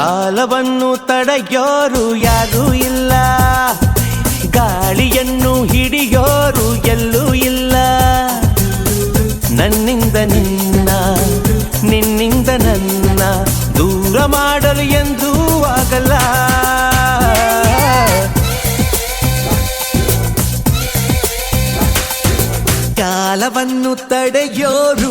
ಕಾಲವನ್ನು ತಡೆಯೋರು ಯಾರೂ ಇಲ್ಲ, ಗಾಳಿಯನ್ನು ಹಿಡಿಯೋರು ಎಲ್ಲೂ ಇಲ್ಲ. ನನ್ನಿಂದ ನಿನ್ನ, ನಿನ್ನಿಂದ ನನ್ನ ದೂರ ಮಾಡಲು ಎಂದೂ ಆಗಲ್ಲ. ಕಾಲವನ್ನು ತಡೆಯೋರು